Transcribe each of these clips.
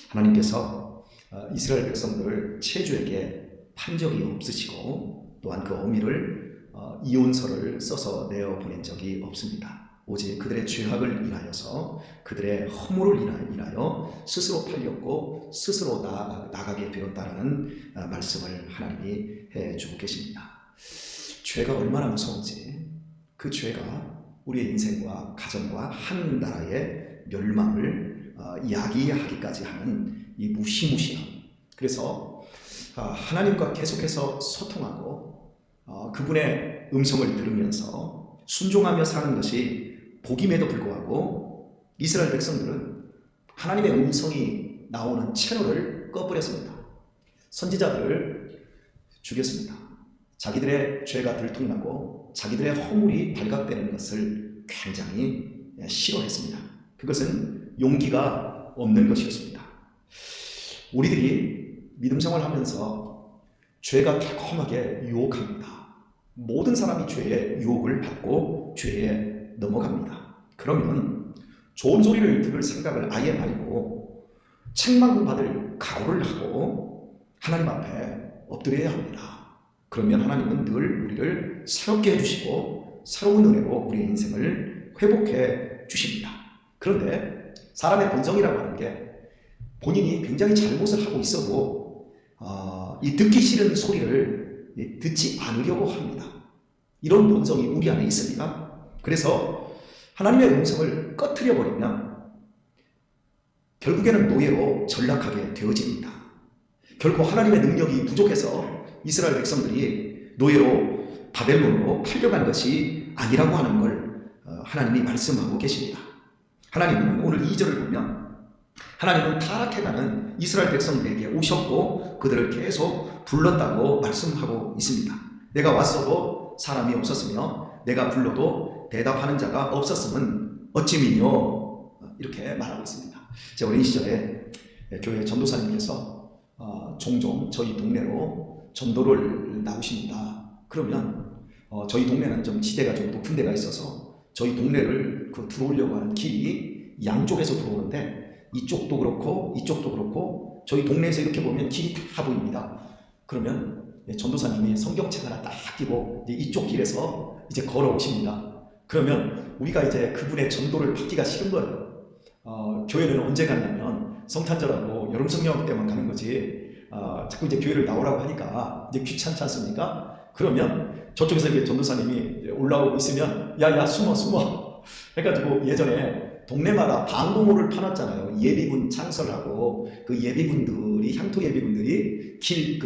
하나님께서 이스라엘 백성들을 che주에게 판 적이 없으시고 또한 그 어미를 이혼서를 써서 내어 보낸 적이 없습니다. 오직 그들의 죄악을 인하여서 그들의 허물을 인하여 스스로 팔렸고 스스로 나가게 되었다라는 말씀을 하나님이 해주고 계십니다. 죄가 얼마나 무서운지, 그 죄가 우리의 인생과 가정과 한 나라의 멸망을 야기하기까지 하는 이 무시무시함. 그래서 하나님과 계속해서 소통하고 그분의 음성을 들으면서 순종하며 사는 것이 복임에도 불구하고 이스라엘 백성들은 하나님의 음성이 나오는 채널을 꺼버렸습니다. 선지자들을 죽였습니다. 자기들의 죄가 들통나고 자기들의 허물이 발각되는 것을 굉장히 싫어했습니다. 그것은 용기가 없는 것이었습니다. 우리들이 믿음 생활하면서 죄가 달콤하게 유혹합니다. 모든 사람이 죄의 유혹을 받고 죄에 넘어갑니다. 그러면 좋은 소리를 들을 생각을 아예 말고 책망받을 각오를 하고 하나님 앞에 엎드려야 합니다. 그러면 하나님은 늘 우리를 새롭게 해주시고 새로운 은혜로 우리의 인생을 회복해 주십니다. 그런데 사람의 본성이라고 하는 게 본인이 굉장히 잘못을 하고 있어도 이 듣기 싫은 소리를 듣지 않으려고 합니다. 이런 본성이 우리 안에 있습니다. 그래서 하나님의 음성을 꺼트려 버리면 결국에는 노예로 전락하게 되어집니다. 결코 하나님의 능력이 부족해서 이스라엘 백성들이 노예로 바벨론으로 팔려간 것이 아니라고 하는 걸 하나님이 말씀하고 계십니다. 하나님은 오늘 2절을 보면 하나님은 타락해가는 이스라엘 백성들에게 오셨고 그들을 계속 불렀다고 말씀하고 있습니다. 내가 왔어도 사람이 없었으며 내가 불러도 대답하는 자가 없었음은 어찌미뇨, 이렇게 말하고 있습니다. 제 어린 시절에 교회 전도사님께서 종종 저희 동네로 전도를 나오십니다. 그러면 저희 동네는 좀 지대가 좀 높은 데가 있어서 저희 동네를 들어오려고 하는 길이 양쪽에서 들어오는데 이쪽도 그렇고 이쪽도 그렇고 저희 동네에서 이렇게 보면 길이 다 보입니다. 그러면 전도사님이 성경책 하나 딱 끼고 이쪽 길에서 이제 걸어오십니다. 그러면 우리가 이제 그분의 전도를 받기가 싫은 거예요. 교회는 언제 갔냐면 성탄절하고 여름 성령 때만 가는 거지. 자꾸 이제 교회를 나오라고 하니까 이제 귀찮지 않습니까? 그러면 저쪽에서 이제 전도사님이 올라오고 있으면 야 숨어 해가지고 예전에 동네마다 방공호를 파놨잖아요. 예비군 창설하고 그 예비군들이 향토 예비군들이 길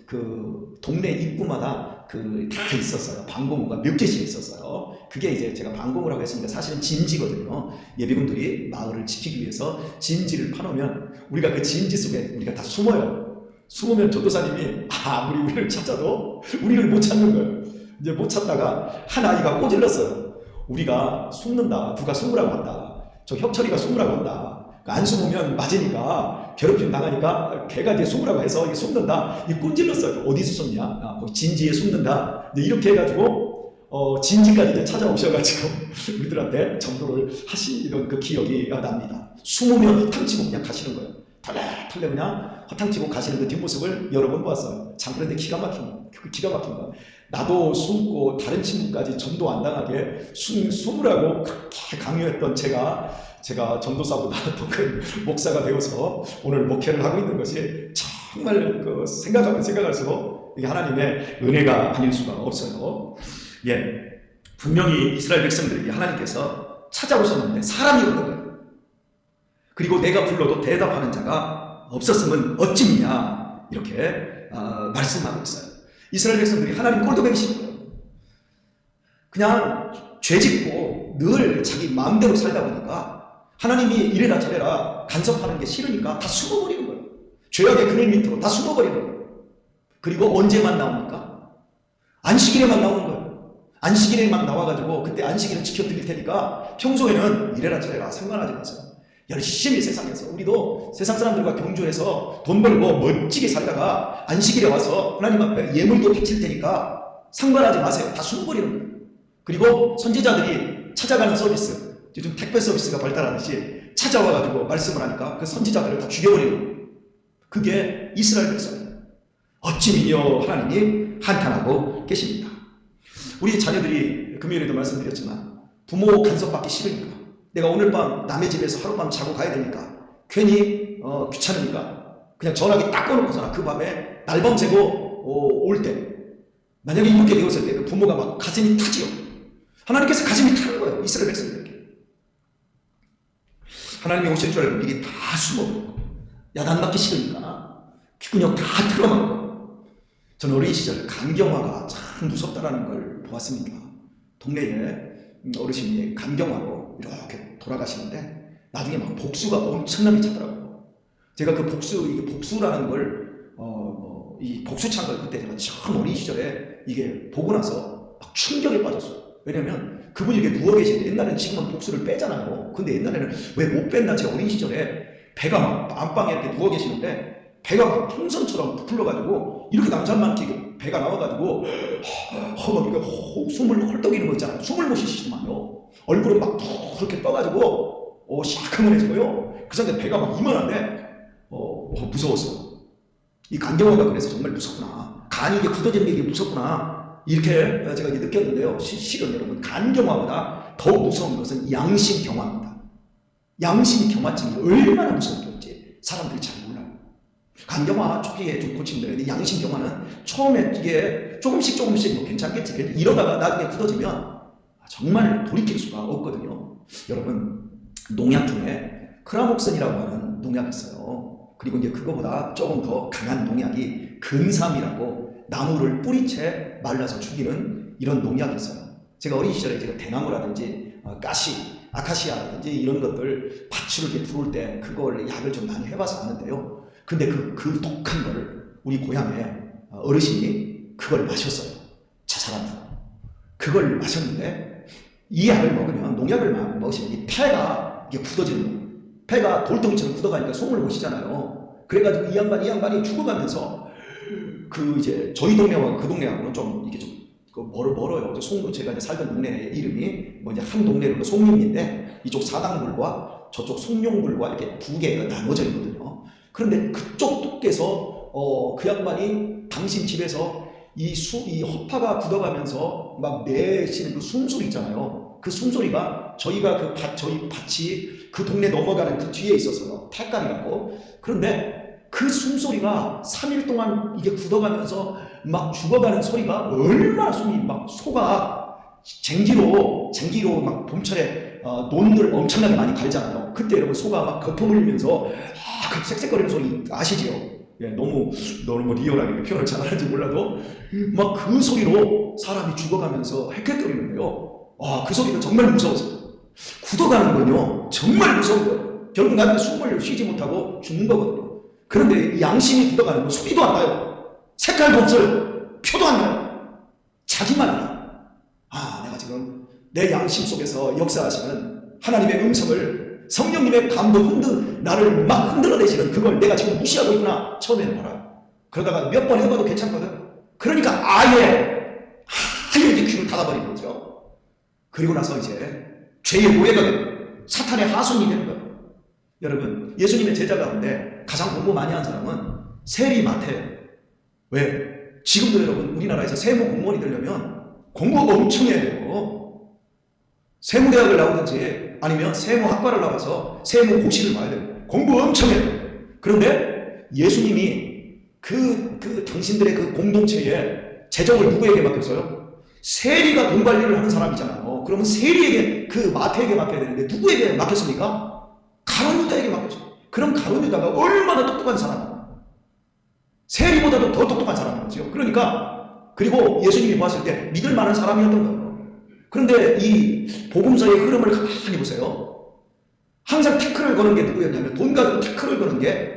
그 동네 입구마다 다 있었어요. 방공호가 몇 개씩 있었어요. 그게 이제 제가 방공호라고 했으니까 사실은 진지거든요. 예비군들이 마을을 지키기 위해서 진지를 파놓으면 우리가 그 진지 속에 우리가 다 숨어요. 숨으면 전도사님이 아무리 우리를 찾아도 우리를 못 찾는 거예요. 이제 못 찾다가 한 아이가 꼬질렀어요. 우리가 숨는다. 누가 숨으라고 한다. 저 혁철이가 숨으라고 한다. 안 숨으면 맞으니까 괴롭힘 나가니까 걔가 이제 숨으라고 해서 숨는다. 이 꼰질렀어요. 어디서 숨냐? 거기 진지에 숨는다. 이렇게 해가지고 진지까지 이제 찾아오셔가지고 우리들한테 전도를 하시던 그 기억이 납니다. 숨으면 허탕치고 그냥 가시는 거예요. 털레 그냥 허탕치고 가시는 그 뒷모습을 여러 번 보았어요. 참 그런데 기가 막힌 거. 나도 숨고 다른 친구까지 전도 안 당하게 숨으라고 그렇게 강요했던 제가 전도사보다 더 큰 목사가 되어서 오늘 목회를 하고 있는 것이 정말 생각하면 생각할수록 이게 하나님의 은혜가 아닐 수가 없어요. 분명히 이스라엘 백성들에게 하나님께서 찾아오셨는데 사람이 없는 거예요. 그리고 내가 불러도 대답하는 자가 없었으면 어찌냐, 이렇게 말씀하고 있어요. 이스라엘 백성들이 하나님 꼴도 보기 싫은 거예요. 그냥 죄짓고 늘 자기 마음대로 살다 보니까 하나님이 이래라 저래라 간섭하는 게 싫으니까 다 숨어버리는 거예요. 죄악의 그늘 밑으로 다 숨어버리는 거예요. 그리고 언제만 나옵니까? 안식일에만 나오는 거예요. 안식일에만 나와가지고 그때 안식일은 지켜드릴 테니까 평소에는 이래라 저래라 상관하지 마세요. 열심히 세상에서 우리도 세상 사람들과 경주해서 돈 벌고 멋지게 살다가 안식일에 와서 하나님 앞에 예물도 바칠 테니까 상관하지 마세요. 다 숨어버리는 거예요. 그리고 선지자들이 찾아가는 서비스, 요즘 택배 서비스가 발달하듯이 찾아와가지고 말씀을 하니까 그 선지자들을 다 죽여버리는 거예요. 그게 이스라엘 백성이에요. 어찌 미녀 하나님이 한탄하고 계십니다. 우리 자녀들이 금요일에도 말씀드렸지만 부모 간섭받기 싫으니까, 내가 오늘 밤 남의 집에서 하룻밤 자고 가야 되니까, 괜히 귀찮으니까 그냥 전화기 딱 꺼놓고서나 그 밤에 날밤 새고 올 때, 만약에 이렇게 되었을 때 그 부모가 막 가슴이 타지요. 하나님께서 가슴이 타는 거예요, 이스라엘 백성들에게. 하나님이 오실 줄 알고 미리 다 숨어버리고, 야단맞기 싫으니까 귓구녕 다 틀어막고. 저는 어린 시절 간경화가 참 무섭다라는 걸 보았습니다. 동네에 어르신이 간경화로 이렇게 돌아가시는데 나중에 막 복수가 엄청나게 차더라고요. 제가 그 이게 복수라는 걸 이 복수찬 걸 그때 제가 처음 어린 시절에 이게 보고 나서 막 충격에 빠졌어요. 왜냐면 그분이 이렇게 누워 계시는데, 옛날에는 지금은 복수를 빼잖아요. 근데 옛날에는 왜 못 뺐나, 제 어린 시절에 배가 막 안방에 이렇게 누워 계시는데 배가 막 풍선처럼 부풀러가지고 이렇게 남산만 이렇게 배가 나와가지고 숨을 헐떡이는 거 있잖아요. 숨을 못 쉬시더만요. 얼굴은 막 그렇게 떠가지고 시커먼해져요. 그 상태 배가 막 이만한데 무서웠어요. 이 간경화가 그래서 정말 무섭구나. 간이 이게 굳어지는 게 이게 무섭구나. 이렇게 제가 이제 느꼈는데요. 실은 여러분, 간경화보다 더 무서운 것은 양심경화입니다. 양심경화증이 얼마나 무서운 건지 사람들이 잘 몰라요. 간경화 초기에 좀 고치면 양심경화는 처음에 이게 조금씩 뭐 괜찮겠지. 이러다가 나중에 굳어지면 정말 돌이킬 수가 없거든요. 여러분, 농약 중에 크라목슨이라고 하는 농약이 있어요. 그리고 이제 그거보다 조금 더 강한 농약이 근삼이라고, 나무를 뿌리채 말라서 죽이는 이런 농약이 있어요. 제가 어린 시절에 제가 대나무라든지 아카시아라든지 이런 것들 밭을 이렇게 부를 때 그걸 약을 좀 많이 해봐서 아는데요. 근데 그 독한 거를 우리 고향에 어르신이 그걸 마셨어요. 자살한다고. 그걸 마셨는데 이 약을 먹으면, 농약을 먹으시면 이 폐가 이게 굳어지는 거예요. 폐가 돌덩이처럼 굳어가니까 숨을 못 쉬잖아요. 그래가지고 이 양반이 죽어가면서 이제 저희 동네와 그 동네하고는 좀 이게 좀 멀어요. 제가 이제 살던 동네 이름이 이제 한 동네로 송림인데, 이쪽 사당굴과 저쪽 송룡굴과 이렇게 두 개가 나눠져 있거든요. 그런데 그쪽 뚝께서 그 양반이 당신 집에서 이 허파가 굳어가면서 막 내쉬는 그 숨소리 있잖아요. 그 숨소리가 저희가 저희 밭이 그 동네 넘어가는 그 뒤에 있었어요. 탈간이라고. 그런데 그 숨소리가 3일 동안 이게 굳어가면서 막 죽어가는 소리가 얼마나 숨이 막 소가 쟁기로 막 봄철에 논들 엄청나게 많이 갈잖아요. 그때 여러분 소가 막 거품 흘리면서 그 쌕쌕거리는 소리 아시죠? 예, 너무 리얼하게 표현을 잘 하는지 몰라도 막 그 소리로 사람이 죽어가면서 헥헥거리는데요. 그 소리는 정말 무서웠어요. 굳어가는 건요 정말 무서운 거예요. 결국 나중에 숨을 쉬지 못하고 죽는 거거든요. 그런데 양심이 굳어가는 건 소리도 안 나요. 색깔도 없어요. 표도 안 나요. 자기만 알아. 내가 지금 내 양심 속에서 역사하시는 하나님의 음성을, 성령님의 감동 나를 막 흔들어내시는 그걸 내가 지금 무시하고 있구나. 처음에는 알아요. 그러다가 몇 번 해봐도 괜찮거든. 그러니까 아예 이제 귀를 닫아버리는 거죠. 그리고 나서 이제 죄의 노예가 되고 사탄의 하순이 되는 거예요. 여러분, 예수님의 제자 가운데 가장 공부 많이 한 사람은 세리마태예요. 왜? 지금도 여러분 우리나라에서 세무 공무원이 되려면 공부 엄청 해야 돼요. 세무대학을 나오든지 아니면 세무학과를 나와서 세무고시를 봐야 돼요. 공부 엄청 해요. 그런데 예수님이 당신들의 그 공동체에 재정을 누구에게 맡겼어요? 세리가 돈 관리를 하는 사람이잖아요. 그러면 세리에게, 그 마태에게 맡겨야 되는데 누구에게 맡겼습니까? 가룟유다에게 맡겼어요. 그럼 가룟유다가 얼마나 똑똑한 사람이에요? 세리보다도 더 똑똑한 사람이었죠. 그리고 예수님이 봤을 때 믿을 만한 사람이었던 거예요. 그런데 이 복음서의 흐름을 가만히 보세요. 항상 태클을 거는 게 누구였냐면, 돈 가지고 태클을 거는 게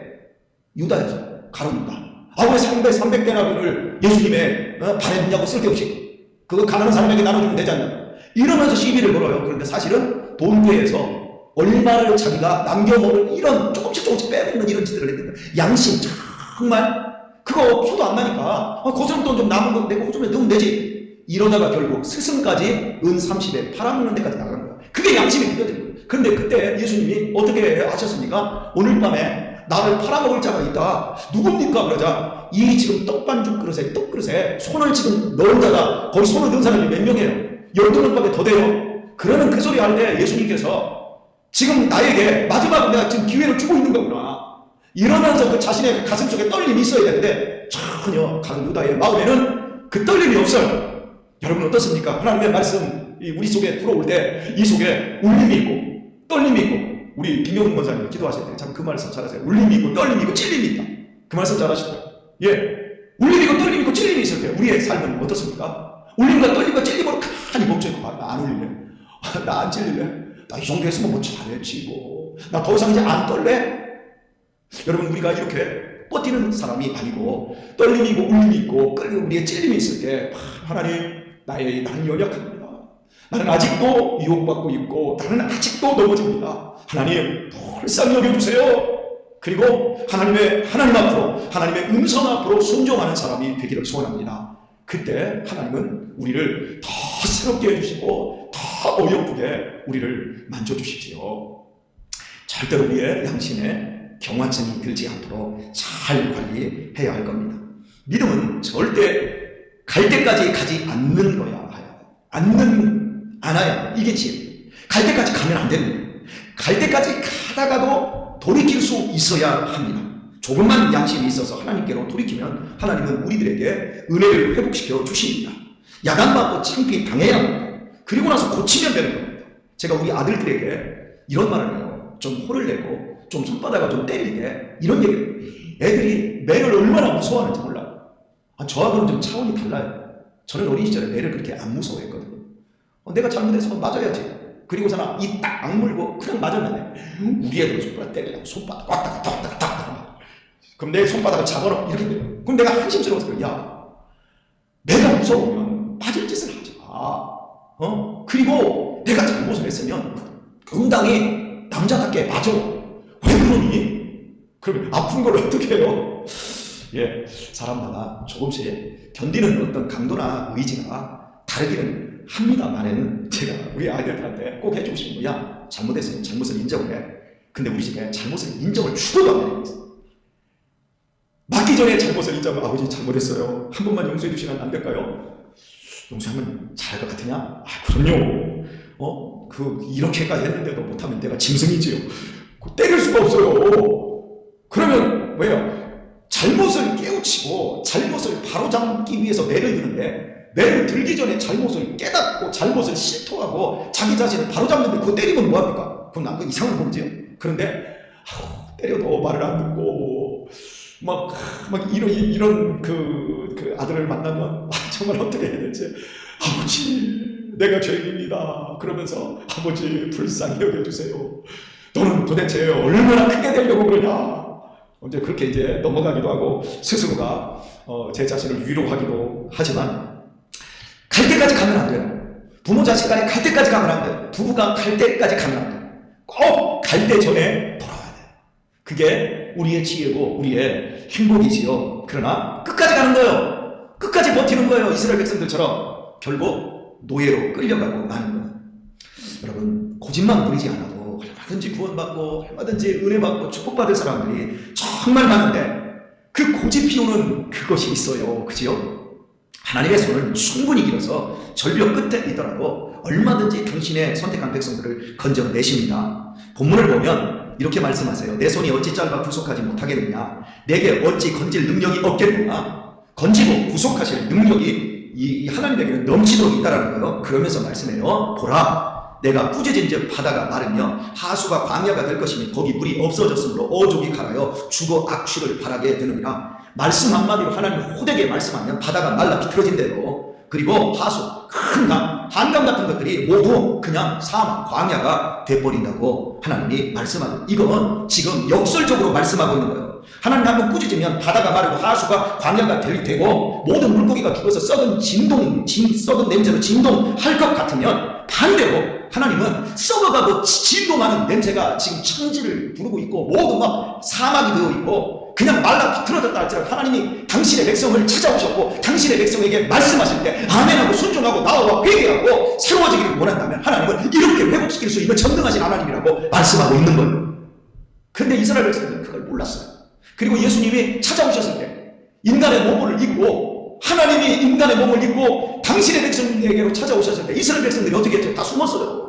유다였어요. 가룟유다. 왜 300데나리온을 예수님의 발에 두냐고 쓸데없이. 그거 가난한 사람에게 나눠주면 되지 않냐. 이러면서 시비를 걸어요. 그런데 사실은 돈괴에서 얼마를 자기가 남겨먹을 이런 조금씩 빼먹는 이런 짓들을 했는데, 양심 정말 그거 표도 안 나니까 고스름 돈 좀 남은 거 내가 호주에 넣으면 되지. 이러다가 결국 스승까지 은 30에 팔아먹는 데까지 나간 거야. 그게 양심이 느껴지는 거예요. 그런데 그때 예수님이 어떻게 하셨습니까? 오늘 밤에 나를 팔아먹을 자가 있다. 누굽니까? 그러자 이 지금 떡반죽 그릇에 떡그릇에 손을 지금 넣은 자가 거기 손을 넣은 사람이 몇 명이에요? 12명밖에 더 돼요. 그러는 그 소리 할 때 예수님께서 지금 나에게 마지막으로 내가 지금 기회를 주고 있는 거구나. 이러면서 그 자신의 가슴 속에 떨림이 있어야 되는데 전혀 강 유다의 마음에는 그 떨림이 없어요. 여러분 어떻습니까? 하나님의 말씀 우리 속에 들어올 때 이 속에 울림이 있고 떨림이 있고 우리 김용훈 권사님 기도하실 때 참 그 말씀 잘하세요. 울림이 있고 떨림이 있고 찔림이 있다. 그 말씀 잘하시죠? 예, 울림이 있고 떨림이 있고 찔림이 있을 때 우리의 삶은 어떻습니까? 울림과 떨림과 찔림으로 가만히 멈춰있고 봐. 나 안 울릴래? 나 안 찔릴래? 나 이 정도 했으면 뭐 잘했지 뭐. 나 더 이상 이제 안 떨래? 여러분 우리가 이렇게 버티는 사람이 아니고 떨림이 있고 울림이 있고 우리의 찔림이 있을 때 하나님 나는 연약합니다. 나는 아직도 유혹받고 있고 나는 아직도 넘어집니다. 하나님 불쌍히 여겨주세요. 그리고 하나님 앞으로 하나님의 음성 앞으로 순종하는 사람이 되기를 소원합니다. 그때 하나님은 우리를 더 새롭게 해주시고 더 어여쁘게 우리를 만져주시지요. 절대로 우리의 양심에 경화증이 들지 않도록 잘 관리해야 할 겁니다. 믿음은 절대 갈 때까지 가지 않는 거야. 않아야 이게 지혜. 갈 때까지 가면 안 됩니다. 갈 때까지 가다가도 돌이킬 수 있어야 합니다. 조금만 양심이 있어서 하나님께로 돌이키면 하나님은 우리들에게 은혜를 회복시켜 주십니다. 야단받고 창피 당해야 합니다. 그리고 나서 고치면 되는 겁니다. 제가 우리 아들들에게 이런 말을 해요. 좀 혼을 내고 좀 손바닥을 좀 때릴 때 이런 얘기를 애들이 매를 얼마나 무서워하는지 몰라요. 저하고는 좀 차원이 달라요. 저는 어린 시절에 매를 그렇게 안 무서워했거든요. 내가 잘못했으면 맞아야지. 그리고서는 이 딱 악물고 그냥 맞았는데 우리 애들은 손바닥 때리려고 손바닥 꽉 그럼 내 손바닥을 잡아놓고 이렇게 돼요. 그럼 내가 한심스러워서 그래. 야, 내가 무서우면 맞을 짓을 하지 마. 그리고 내가 잘못을 했으면 응당히 남자답게 맞아. 왜 그러니? 그러면 아픈 걸 어떻게 해요? 예, 사람마다 조금씩 견디는 어떤 강도나 의지가 다르기는 합니다만은 제가 우리 아이들한테 꼭 해주고 싶은 거야. 잘못했으면 잘못을 인정을 해. 근데 우리 집에 잘못을 인정을 주고도 안 해요. 맞기 전에 잘못을 인정을 아버지 잘못했어요. 한 번만 용서해 주시면 안 될까요? 용서하면 잘할 것 같으냐? 그럼요. 이렇게까지 했는데도 못하면 내가 짐승이지요. 때릴 수가 없어요. 그러면 왜요? 잘못을 깨우치고 잘못을 바로잡기 위해서 매를 드는데 매를 들기 전에 잘못을 깨닫고 잘못을 실토하고 자기 자신을 바로잡는데 그거 때리면 뭐합니까? 그건 나쁜 이상한 범죄요. 그런데 때려도 말을 안 듣고 막 이런 그 아들을 만나면 정말 어떻게 해야 될지 아버지 내가 죄인입니다. 그러면서 아버지 불쌍히 여겨주세요. 너는 도대체 얼마나 크게 되려고 그러냐? 이제 그렇게 이제 넘어가기도 하고 스스로가 제 자신을 위로하기도 하지만 갈 때까지 가면 안 돼요. 부모 자식 간에 갈 때까지 가면 안 돼요. 부부가 갈 때까지 가면 안 돼요. 꼭 갈 때 전에 돌아와야 돼요. 그게 우리의 지혜고 우리의 행복이지요. 그러나 끝까지 가는 거예요. 끝까지 버티는 거예요. 이스라엘 백성들처럼 결국 노예로 끌려가고 마는 거예요. 여러분 고집만 부리지 않아도 얼마든지 구원받고 얼마든지 은혜받고 축복받을 사람들이 정말 많은데 그 고집 피우는 그것이 있어요. 그지요? 하나님의 손을 충분히 길어서 절벽 끝에 있더라도 얼마든지 당신의 선택한 백성들을 건져내십니다. 본문을 보면 이렇게 말씀하세요. 내 손이 어찌 짧아 구속하지 못하겠느냐? 내게 어찌 건질 능력이 없겠느냐? 건지고 구속하실 능력이 이 하나님에게는 넘치도록 있다라는 거예요. 그러면서 말씀해요. 보라, 내가 꾸짖은즉 바다가 마르며 하수가 광야가 될 것이니 거기 물이 없어졌으므로 어족이 갈아요 죽어 악취를 바라게 되느니라. 말씀 한마디로 하나님 호되게 말씀하면 바다가 말라 비틀어진대요. 그리고 하수, 큰 강, 한강 같은 것들이 모두 그냥 사막, 광야가 돼버린다고 하나님이 말씀하고, 이건 지금 역설적으로 말씀하고 있는 거예요. 하나님 한번 꾸짖으면 바다가 마르고 하수가 광야가 되고 모든 물고기가 죽어서 썩은 냄새로 진동할 것 같으면 반대로 하나님은 썩어가고 진동하는 냄새가 지금 천지를 부르고 있고 모두 막 사막이 되어 있고 그냥 말라 비틀어졌다 할지라도 하나님이 당신의 백성을 찾아오셨고 당신의 백성에게 말씀하실 때 아멘하고 순종하고 나와 회개하고 새로워지기를 원한다면 하나님은 이렇게 회복시킬 수 있는 전능하신 하나님이라고 말씀하고 있는 거예요. 근데 이스라엘 백성들은 그걸 몰랐어요. 그리고 예수님이 찾아오셨을 때 인간의 몸을 입고 하나님이 인간의 몸을 입고 당신의 백성에게로 찾아오셨을 때 이스라엘 백성들이 어떻게 했죠? 다 숨었어요.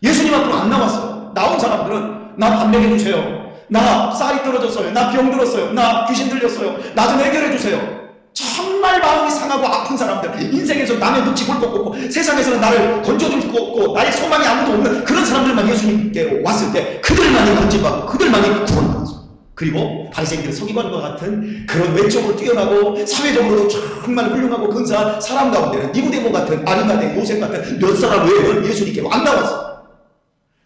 예수님 앞으로 안 나왔어요. 나온 사람들은 나 밥 먹여주세요. 나 쌀이 떨어졌어요. 나 병 들었어요. 나 귀신 들렸어요. 나 좀 해결해주세요. 정말 마음이 상하고 아픈 사람들, 인생에서 남의 눈치 볼 것 없고 세상에서는 나를 건져줄 것 없고 나의 소망이 아무도 없는 그런 사람들만 예수님께로 왔을 때 그들만이 건진받고 그들만이 구원받았어요. 그리고 바리새인들 서기관과 같은 그런 외적으로 뛰어나고 사회적으로도 정말 훌륭하고 근사한 사람 가운데는 니고데모 같은 아리마대 요셉 같은 몇 사람 외에는 예수님께로 안 나왔어요.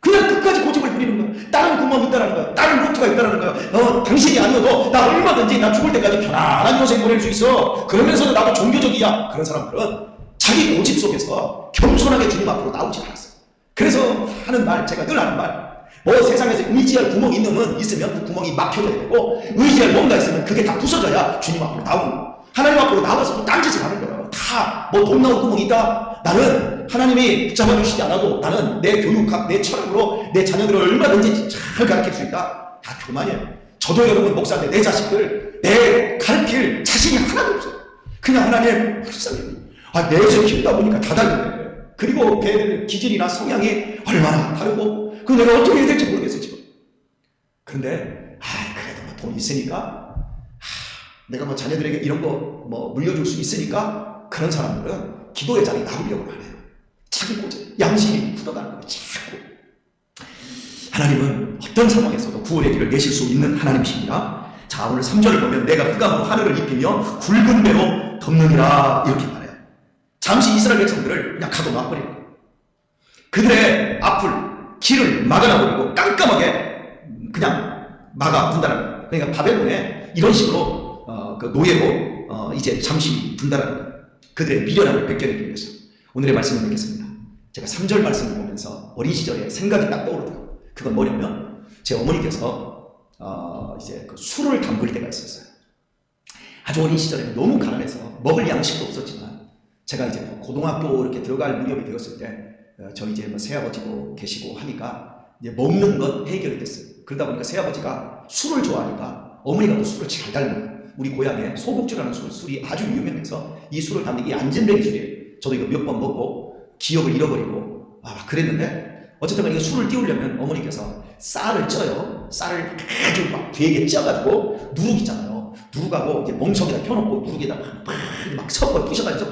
그냥 끝까지 고집을 부리는 거야. 다른 구멍이 있다는 거야. 다른 루트가 있다는 거야. 당신이 아니어도 나 얼마든지 나 죽을 때까지 편안한 인생 보낼 수 있어. 그러면서도 나도 종교적이야. 그런 사람들은 자기 고집 속에서 겸손하게 주님 앞으로 나오지 않았어요. 그래서 하는 말, 제가 늘 하는 말, 세상에서 의지할 구멍이 있으면 그 구멍이 막혀져야 되고 의지할 뭔가 있으면 그게 다 부서져야 주님 앞으로 나오는 거예요. 하나님 앞으로 나와서 딴짓을 하는 거예요. 다 돈 나올 구멍이 있다. 나는 하나님이 붙잡아주시지 않아도 나는 내 교육학, 내 철학으로 내 자녀들을 얼마든지 잘 가르칠 수 있다. 다 교만이에요. 저도 여러분 목사인데 내 자식들 내 가르칠 자신이 하나도 없어요. 그냥 하나님 불쌍해. 내에서 키우다 보니까 다 다르네. 그리고 걔들 기질이나 성향이 얼마나 다르고 그 내가 어떻게 해야 될지 모르겠어요 지금. 그런데 그래도 돈 있으니까 내가 자녀들에게 이런 거 물려줄 수 있으니까 그런 사람들은 기도의 자리에 나오려고 안 해요. 자기 고집, 양심이 굳어가는 거예요. 자꾸. 하나님은 어떤 상황에서도 구원의 길을 내실 수 있는 하나님이십니다. 자, 오늘 3절을 보면 내가 흑암으로 하늘을 입히며 굵은 배로 덮느니라 이렇게 말해요. 잠시 이스라엘 백성들을 그냥 가둬놔버리는 거예요. 그들의 앞을 길을 막아놔버리고 깜깜하게 그냥 막아둔다는 거예요. 그러니까 바벨론에 이런 식으로 그 노예로 이제 잠시 둔다는 거예요. 그들의 미련함을 벗겨내기 위해서. 오늘의 말씀을 맺겠습니다. 제가 3절 말씀을 보면서 어린 시절에 생각이 딱 떠오르더라고요. 그건 뭐냐면 제 어머니께서 이제 그 술을 담글 때가 있었어요. 아주 어린 시절에 너무 가난해서 먹을 양식도 없었지만 제가 이제 고등학교 이렇게 들어갈 무렵이 되었을 때 저희 이제 새아버지도 계시고 하니까 이제 먹는 건 해결이 됐어요. 그러다 보니까 새아버지가 술을 좋아하니까 어머니가 또 술을 잘 달라요. 우리 고향에 소국주라는 술이 아주 유명해서 이 술을 담는 게 안진뱅이 술이에요. 저도 이거 몇 번 먹고 기억을 잃어버리고 그랬는데 어쨌든 이거 술을 띄우려면 어머니께서 쌀을 쪄요. 쌀을 아주 막 되게 쪄가지고 누룩 있잖아요. 누룩하고 이제 멍석에다 펴놓고 누룩에다 막 섞어 부셔가지고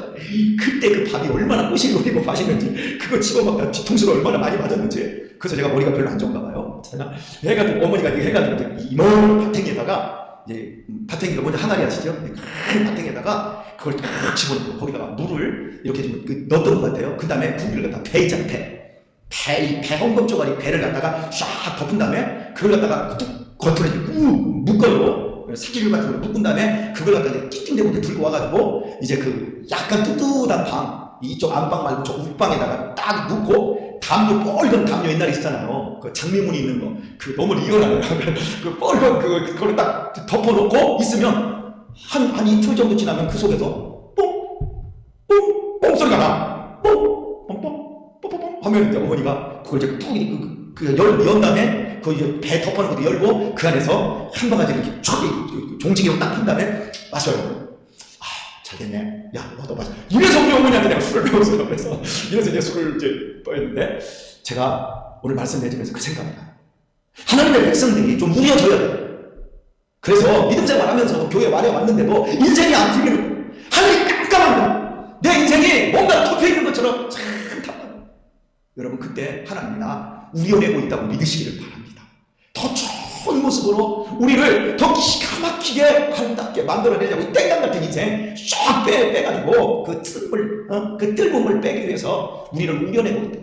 그때 그 밥이 얼마나 꼬실거리고 맛있는지 그거 집어먹다가 뒤통수를 얼마나 많이 맞았는지. 그래서 제가 머리가 별로 안 좋은가 봐요. 해가지고 어머니가 이거 해가지고 이만 밭탱이에다가 이제 밭탱이가 먼저 항아리 아시죠? 큰 밭탱이에다가 그걸 딱 집어넣고 거기다가 물을 이렇게 좀 넣었던 것 같아요. 그 다음에 국물을 갖다가 배 있잖아요. 배 헌금 쪼가리 배를 갖다가 쫙 덮은 다음에 그걸 갖다가 겉으로 이렇게 꾹 묶어요. 사기류 같은 걸 묶은 다음에 그걸 갖다가 띵띵대고 들고 와가지고 이제 그 약간 뜨뜻한 방, 이쪽 안방 말고 저 윗방에다가 딱 넣고 담요, 뻘건 담요 옛날에 있었잖아요. 그 장미무늬 있는 거. 그 너무 리얼하네요. 그 뻘건 그걸 딱 덮어놓고 있으면 한 이틀 정도 지나면 그 속에서 뽕 소리가 나. 뽕 하면 이제 어머니가 그걸 이제 뚝 연 다음에 그 이제 배 덮어놓은 것도 열고 그 안에서 한 바가지 이렇게 쫙 종지기로 딱 푼 다음에 마셔요. 잘 됐네. 야, 너도 마셔. 이래서 우리 어머니한테 내가 술을 배웠어요. 그래서 이래서 이제 술을 이제 뺐는데 제가 오늘 말씀드리면서 그 생각이 나요. 하나님의 백성들이 좀 무뎌져야 돼요. 그래서 믿음 생활하면서 교회 말에 왔는데도 인생이 안 풀리는 거예요. 하늘이 깜깜한 거예요. 내 인생이 뭔가 덮여 있는 것처럼 참 답답해요. 여러분 그때 하나님이 나 우려내고 있다고 믿으시기를 바랍니다. 더 좋은 모습으로 우리를 더 기가 막히게 아름답게 만들어내려고 이 땡강 같은 인생 쫙 빼가지고 그 뜰금을 빼기 위해서 우리를 우려내고 있다.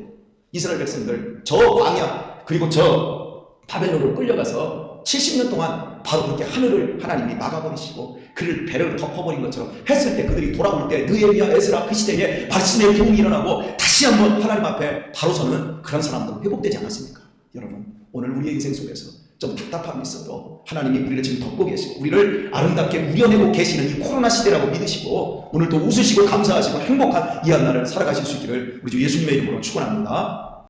이스라엘 백성들 저 광야 그리고 저 바벨론으로 끌려가서 70년 동안 바로 그렇게 하늘을 하나님이 막아버리시고 그를 배를 덮어버린 것처럼 했을 때 그들이 돌아올 때 느헤미야, 에스라 그 시대에 말씀의 교훈이 일어나고 다시 한번 하나님 앞에 바로 서는 그런 사람들은 회복되지 않았습니까? 여러분, 오늘 우리의 인생 속에서 좀 답답함이 있어도 하나님이 우리를 지금 덮고 계시고 우리를 아름답게 우려내고 계시는 이 코로나 시대라고 믿으시고 오늘도 웃으시고 감사하시고 행복한 이 한 날을 살아가실 수 있기를 우리 주 예수님의 이름으로 축원합니다.